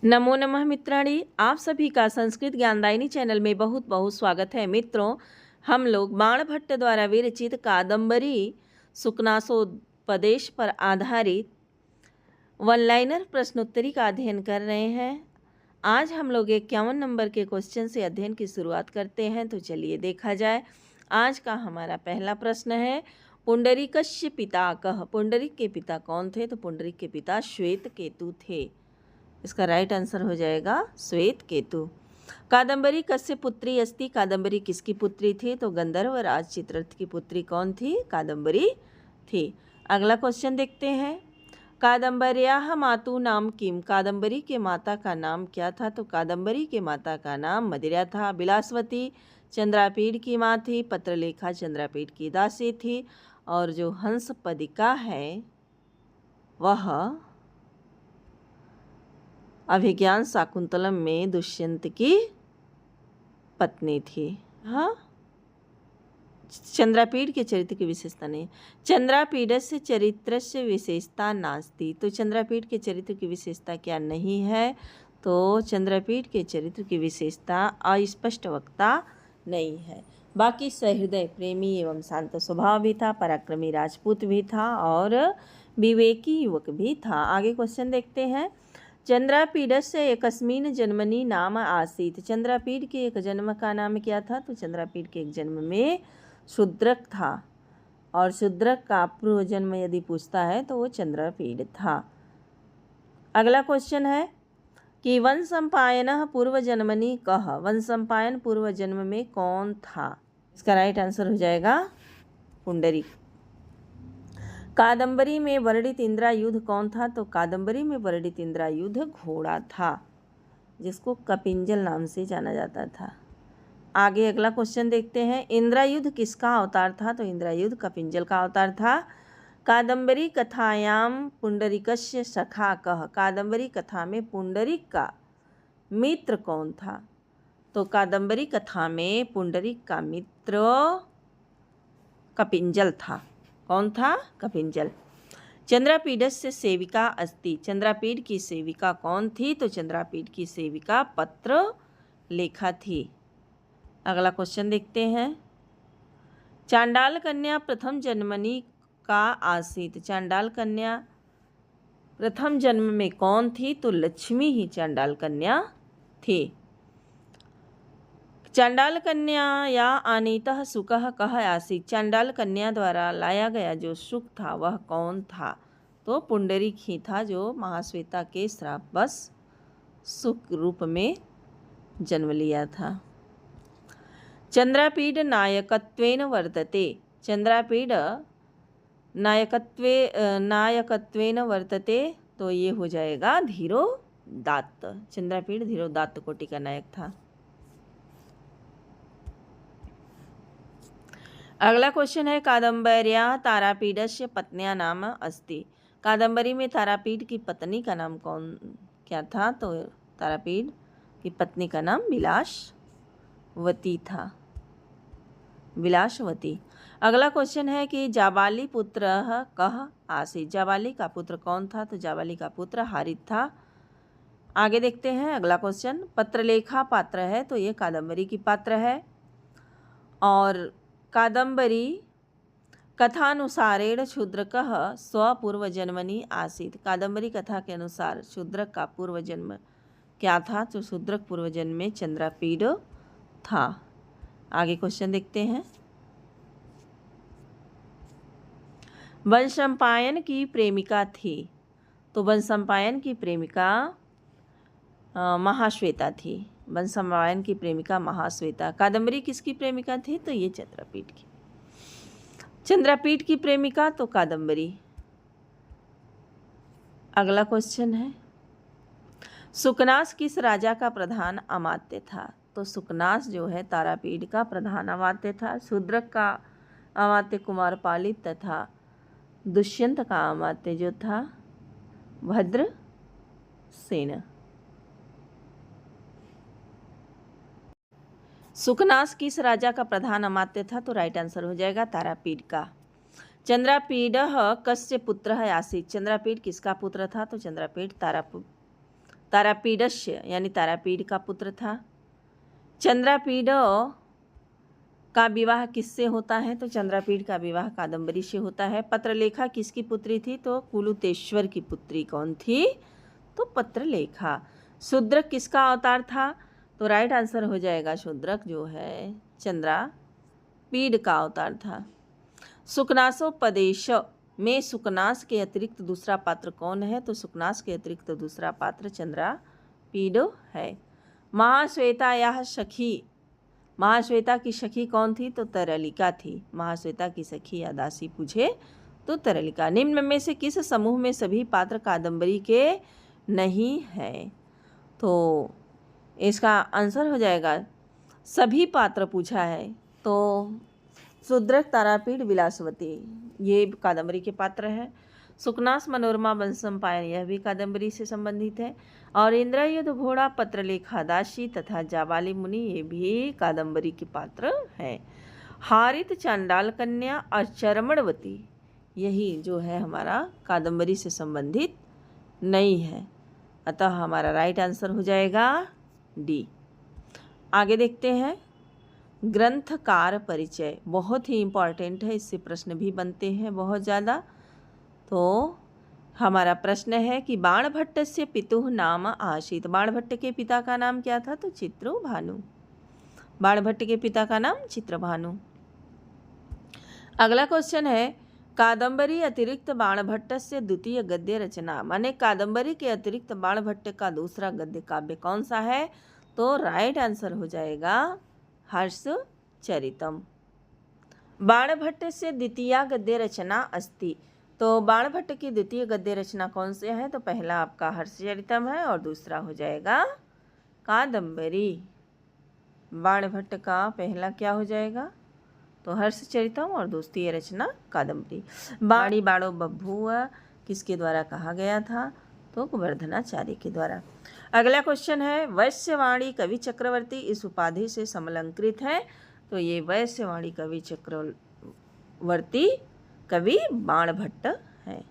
नमो नमः मित्राणि, आप सभी का संस्कृत ज्ञानदायिनी चैनल में बहुत बहुत स्वागत है। मित्रों, हम लोग बाणभट्ट द्वारा विरचित कादम्बरी सुकनासोपदेश पर आधारित वन लाइनर प्रश्नोत्तरी का अध्ययन कर रहे हैं। आज हम लोग 51 नंबर के क्वेश्चन से अध्ययन की शुरुआत करते हैं। तो चलिए देखा जाए। आज का हमारा पहला प्रश्न है, पुंडरीकस्य पिता कः? पुंडरीक के पिता कौन थे? तो पुंडरीक के पिता श्वेत केतु थे। इसका राइट आंसर हो जाएगा श्वेत केतु। कादम्बरी कस्य पुत्री अस्ति? कादम्बरी किसकी पुत्री थी? तो गंधर्व राज चित्ररथ की पुत्री कौन थी? कादम्बरी थी। अगला क्वेश्चन देखते हैं। कादम्बर्याः मातु नाम किम? कादम्बरी के माता का नाम क्या था? तो कादम्बरी के माता का नाम मदिरा था। बिलासवती चंद्रापीठ की माँ थी। पत्रलेखा चंद्रापीठ की दासी थी। और जो हंस पदिका है वह अभिज्ञान शाकुंतलम में दुष्यंत की पत्नी थी। हाँ, चंद्रापीठ के चरित्र की विशेषता नहीं। चंद्रापीडस्य चरित्रस्य विशेषता नास्ति। तो चंद्रापीठ के चरित्र की विशेषता क्या नहीं है? तो चंद्रापीठ के चरित्र की विशेषता अस्पष्ट वक्ता नहीं है। बाकी सहृदय प्रेमी एवं शांत स्वभाव भी था, पराक्रमी राजपूत भी था और विवेकी युवक भी था। आगे क्वेश्चन देखते हैं। चंद्रापीडस्य एकस्मिन् जन्मनि नाम आसीत्। चंद्रापीड के एक जन्म का नाम क्या था? तो चंद्रापीड के एक जन्म में शूद्रक था और शूद्रक का पूर्व जन्म यदि पूछता है तो वो चंद्रापीड था। अगला क्वेश्चन है कि वंश संपायनः पूर्व जन्मनि कः? वंश संपायन पूर्व जन्म में कौन था? इसका राइट आंसर हो जाएगा पुंडरीक। कादम्बरी में वर्णित इंद्रायुध कौन था? तो कादम्बरी में वर्णित इंद्रायुध घोड़ा था जिसको कपिंजल नाम से जाना जाता था। आगे अगला क्वेश्चन देखते हैं। इंद्रायुध किसका अवतार था? तो इंद्रायुध कपिंजल का अवतार था। कादम्बरी कथायाम पुंडरीकस्य सखा कः? कादम्बरी कथा में पुंडरीक का मित्र कौन था? तो कादम्बरी कथा में पुंडरीक का मित्र कपिंजल था। कौन था? कपिंजल। चंद्रापीडस्य सेविका अस्ति। चंद्रापीड की सेविका कौन थी? तो चंद्रापीड की सेविका पत्र लेखा थी। अगला क्वेश्चन देखते हैं। चांडाल कन्या प्रथम जन्मनि का आसीत। चांडाल कन्या प्रथम जन्म में कौन थी? तो लक्ष्मी ही चांडाल कन्या थी। चांडाल कन्या या आनीतः सुखः कः आसीत्? चांडाल कन्या द्वारा लाया गया जो सुख था वह कौन था? तो पुंडरीक ही था जो महाश्वेता के श्रापवश सुख रूप में जन्म लिया था। चंद्रापीड नायकत्वेन वर्तते। चंद्रापीड नायकत्वेन वर्तते तो ये हो जाएगा धीरोदात्त। चंद्रापीड धीरोदात्त कोटि का नायक था। अगला क्वेश्चन है। कादम्बर्याः तारापीडस्य पत्न्या नाम अस्ति। कादम्बरी में तारापीड की पत्नी का नाम क्या था? तो तारापीड की पत्नी का नाम विलासवती था। विलासवती। अगला क्वेश्चन है कि जाबाली पुत्र कः आसीत्? जाबाली का पुत्र कौन था? तो जाबाली का पुत्र हारित था। आगे देखते हैं अगला क्वेश्चन। पत्रलेखा पात्र है तो ये कादम्बरी की पात्र है। और कादम्बरी कथानुसारेण शूद्रकः स्वपूर्वजन्मनि आसीत्। कादम्बरी कथा के अनुसार शूद्रक का पूर्व जन्म क्या था? तो शूद्रक पूर्व जन्म में चंद्रापीड था। आगे क्वेश्चन देखते हैं। वंशंपायन की प्रेमिका थी। तो वंशंपायन की प्रेमिका महाश्वेता थी। वंशंपायन की प्रेमिका महाश्वेता। कादम्बरी किसकी प्रेमिका थी? तो ये चंद्रापीड की। चंद्रापीड की प्रेमिका तो कादम्बरी। अगला क्वेश्चन है। सुकनास किस राजा का प्रधान अमात्य था? तो सुकनास जो है तारापीड का प्रधान अमात्य था। शूद्रक का अमात्य कुमारपालित तथा दुष्यंत का अमात्य जो था भद्रसेन। सुकनास किस राजा का प्रधान अमात्य था? तो राइट आंसर हो जाएगा तारापीड का। चंद्रापीडः कस्य पुत्रः आसीत्? चंद्रापीड किसका पुत्र था? तो चंद्रापीड तारापीडस्य यानी तारापीड का पुत्र था। चंद्रापीड का विवाह किससे होता है? तो चंद्रापीड का विवाह कादम्बरी से होता है। पत्रलेखा किसकी पुत्री थी? तो कुलुतेश्वर की पुत्री कौन थी? तो पत्रलेखा। शूद्रक किसका अवतार था? तो राइट आंसर हो जाएगा शूद्रक जो है चंद्रापीड का अवतार था। सुकनासोपदेश में सुकनास के अतिरिक्त दूसरा पात्र कौन है? तो सुकनास के अतिरिक्त दूसरा पात्र चंद्रापीड है। महाश्वेता या सखी, महाश्वेता की सखी कौन थी? तो तरलिका थी। महाश्वेता की सखी या दासी पूछे तो तरलिका। निम्न में से किस समूह में सभी पात्र कादम्बरी के नहीं है? तो इसका आंसर हो जाएगा सभी पात्र पूछा है तो शूद्रक, तारापीड, विलासवती ये कादम्बरी के पात्र हैं। सुकनास, मनोरमा, बंसम पायन यह भी कादम्बरी से संबंधित है। और इंद्रयुध, घोड़ा, पत्रलेखा, दासी तथा जाबाली मुनि ये भी कादम्बरी के पात्र हैं। हारित, चांडाल कन्या और चरमणवती यही जो है हमारा कादम्बरी से संबंधित नहीं है। अतः हमारा राइट आंसर हो जाएगा डी। आगे देखते हैं ग्रंथकार परिचय, बहुत ही इम्पॉर्टेंट है, इससे प्रश्न भी बनते हैं बहुत ज़्यादा। तो हमारा प्रश्न है कि बाणभट्ट से पितुः नाम आसीत। बाणभट्ट के पिता का नाम क्या था? तो चित्रभानु। बाणभट्ट के पिता का नाम चित्रभानु। अगला क्वेश्चन है कादम्बरी अतिरिक्त बाणभट्ट से द्वितीय गद्य रचना, माने कादम्बरी के अतिरिक्त बाणभट्ट का दूसरा गद्य काव्य कौन सा है? तो राइट आंसर हो जाएगा हर्षचरितम। बाणभट्ट से द्वितीय गद्य रचना अस्ति। तो बाणभट्ट की द्वितीय गद्य रचना कौन से है? तो पहला आपका हर्षचरितम है और दूसरा हो जाएगा कादम्बरी। बाणभट्ट का पहला क्या हो जाएगा? तो हर्षचरितम और दूसरी रचना कादम्बरी। बाणी बाणो बभूव किसके द्वारा कहा गया था? तो गोवर्धनाचार्य के द्वारा। अगला क्वेश्चन है वैश्यवाणी कवि चक्रवर्ती इस उपाधि से समलंकृत है। तो ये वैश्यवाणी कवि चक्रवर्ती कवि बाणभट्ट है।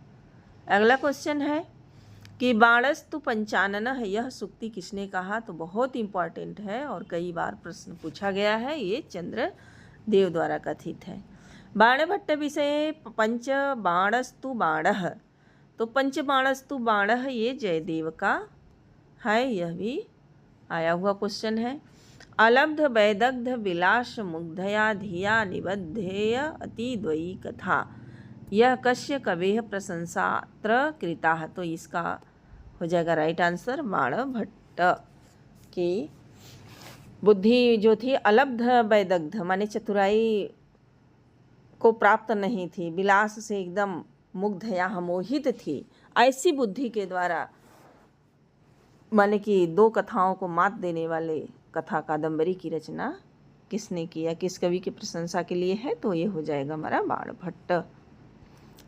अगला क्वेश्चन है कि बाणस्तु पंचानन यह सूक्ति किसने कहा? तो बहुत इंपॉर्टेंट है और कई बार प्रश्न पूछा गया है। ये चंद्रदेव द्वारा कथित है। बाणभट्ट विषय पंच बाणस्तु बाणः, तो पंच बाणस्तु बाणः ये जयदेव का है, यह भी आया हुआ क्वेश्चन है। अलब्ध वैदग्ध विलास मुग्धया धिया निबद्धेय अतिद्वयी कथा यह कस्य कवेह प्रशंसात्र कृता। तो इसका हो जाएगा राइट आंसर बाणभट्ट की बुद्धि जो थी अलब्ध वैदग्ध माने चतुराई को प्राप्त नहीं थी, विलास से एकदम मुग्ध या मोहित थी, ऐसी बुद्धि के द्वारा माने कि दो कथाओं को मात देने वाले कथा कादम्बरी की रचना किसने किया, किस कवि की प्रशंसा के लिए है? तो ये हो जाएगा हमारा बाणभट्ट।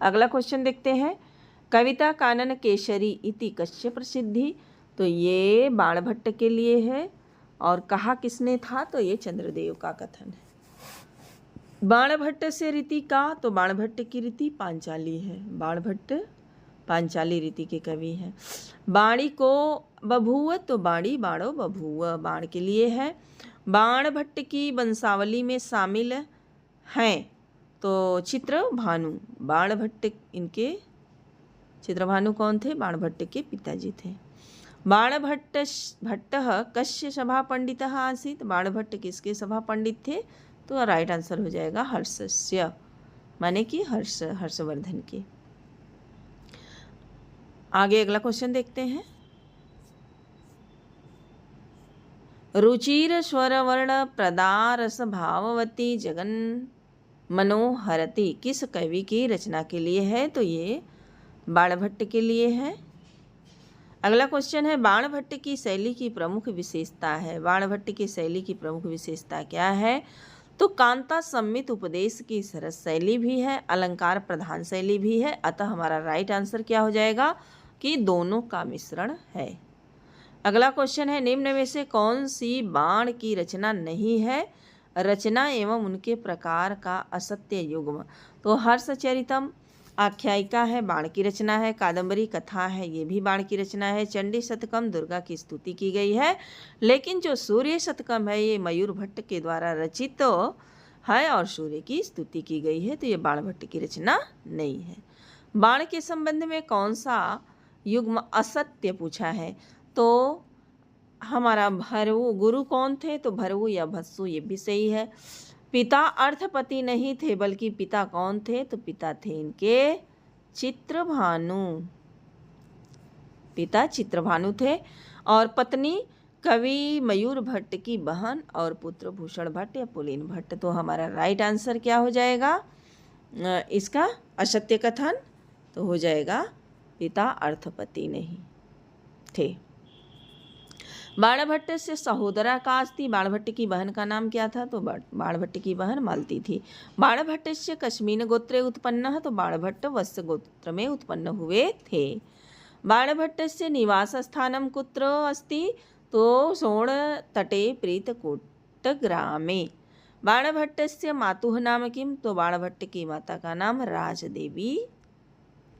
अगला क्वेश्चन देखते हैं कविता कानन केसरी इति कस्य प्रसिद्धि। तो ये बाणभट्ट के लिए है और कहा किसने था? तो ये चंद्रदेव का कथन है। बाणभट्ट से रीति का, तो बाणभट्ट की रीति पांचाली है। बाणभट्ट पांचाली रीति के कवि हैं। बाणी को बभूव, तो बाणी बाणो बभूव बाण के लिए है। बाणभट्ट की वंशावली में शामिल हैं तो चित्रभानु। बाणभट्ट इनके चित्रभानु कौन थे? बाणभट्ट के पिताजी थे। बाणभट्ट कस्य सभा पंडित आसीत। बाणभट्ट किसके सभा पंडित थे? तो राइट आंसर हो जाएगा हर्षस्य माने कि हर्षवर्धन के। आगे अगला क्वेश्चन देखते हैं रुचिर स्वर वर्ण प्रदा रस भाववती जगन मनोहरती किस कवि की रचना के लिए है? तो ये बाणभट्ट के लिए है। अगला क्वेश्चन है बाणभट्ट की शैली की प्रमुख विशेषता है। बाणभट्ट की शैली की प्रमुख विशेषता क्या है? तो कांता सम्मित उपदेश की सरस शैली भी है, अलंकार प्रधान शैली भी है। अतः हमारा राइट आंसर क्या हो जाएगा कि दोनों का मिश्रण है। अगला क्वेश्चन है निम्न में से कौन सी बाण की रचना नहीं है? रचना एवं उनके प्रकार का असत्य युग्म। तो हर्षचरितम, आख्यायिका है, बाण की रचना है। कादंबरी कथा है, ये भी बाण की रचना है। चंडी शतकम, दुर्गा की स्तुति की गई है। लेकिन जो सूर्य शतकम है ये मयूर भट्ट के द्वारा रचित है और सूर्य की स्तुति की गई है, तो ये बाण भट्ट की रचना नहीं है। बाण के संबंध में कौन सा युग्म असत्य पूछा है, तो हमारा भरवु गुरु कौन थे, तो भरवु या भस्सु, ये भी सही है। पिता अर्थपति नहीं थे, बल्कि पिता कौन थे, तो पिता थे इनके चित्रभानु, पिता चित्रभानु थे। और पत्नी कवि मयूर भट्ट की बहन और पुत्र भूषण भट्ट या पुलीन भट्ट। तो हमारा राइट आंसर क्या हो जाएगा इसका असत्य कथन, तो हो जाएगा पिता अर्थपति नहीं थे। बाणभट्ट से सहोदरा का अस्ति, बाणभट्ट की बहन का नाम क्या था, तो बाणभट्ट की बहन मालती थी। बाणभट्ट से कश्मीर गोत्रे उत्पन्न है, तो बाणभट्ट वत्स गोत्र में उत्पन्न हुए थे। बाणभट्ट से निवास स्थानम कुत्र अस्ति, तो सोण तटे प्रीतकूट ग्रामे। बाणभट्ट से मातुः नाम किम, तो बाणभट्ट की माता का नाम राजदेवी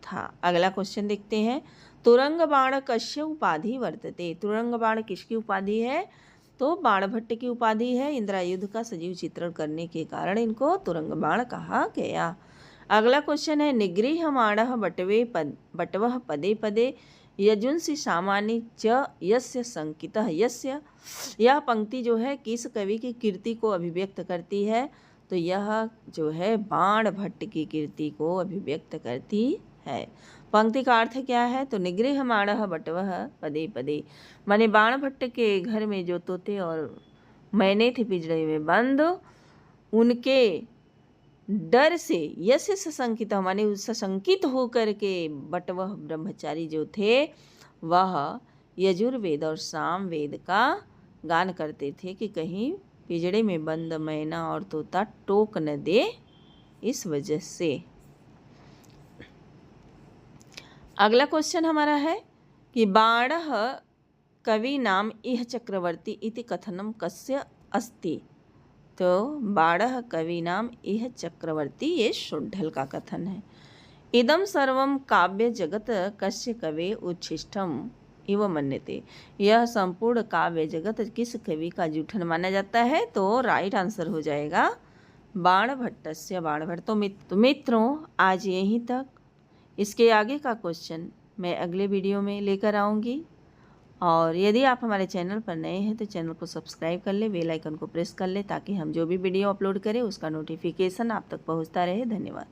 था। अगला क्वेश्चन देखते हैं। तुरंग बाण कस्य उपाधि वर्तते, तुरंग बाण किसकी उपाधि है, तो बाणभट्ट की उपाधि है। इंदिरा युद्ध का सजीव चित्रण करने के कारण इनको तुरंग बाण कहा गया। अगला क्वेश्चन है। निगृह्यमाणः बटवः पदे पदे यजुंसि सामान्य च यस्य संकितः, यस्य, यह पंक्ति जो है किस कवि की कीर्ति को अभिव्यक्त करती है, तो यह जो है बाणभट्ट की कीर्ति को अभिव्यक्त करती है। पंक्ति का अर्थ क्या है, तो निगृह्यमाणः बटवः पदे पदे, माने बाणभट्ट के घर में जो तोते और मैने थे पिंजड़े में बंद, उनके डर से यस्य सशंकित, माने सशंकित होकर के बटवह ब्रह्मचारी जो थे वह यजुर्वेद और सामवेद का गान करते थे कि कहीं पिंजड़े में बंद मैना और तोता टोक न दे, इस वजह से। अगला क्वेश्चन हमारा है कि बाणः कवि नाम इह चक्रवर्ती इति कथनम कस्य अस्ति, तो बाणः कवि नाम इह चक्रवर्ती, ये शुद्धल का कथन है। इदम सर्वम काव्य जगत कस्य कवे उच्छिष्टम इव मन्यते, यह संपूर्ण काव्य जगत किस कवि का जूठन माना जाता है, तो राइट आंसर हो जाएगा बाणभट्टस्य, बाणभट्ट। तो मित्रों आज यहीं तक, इसके आगे का क्वेश्चन मैं अगले वीडियो में लेकर आऊँगी। और यदि आप हमारे चैनल पर नए हैं तो चैनल को सब्सक्राइब कर ले, बेल आइकन को प्रेस कर ले, ताकि हम जो भी वीडियो अपलोड करें उसका नोटिफिकेशन आप तक पहुंचता रहे। धन्यवाद।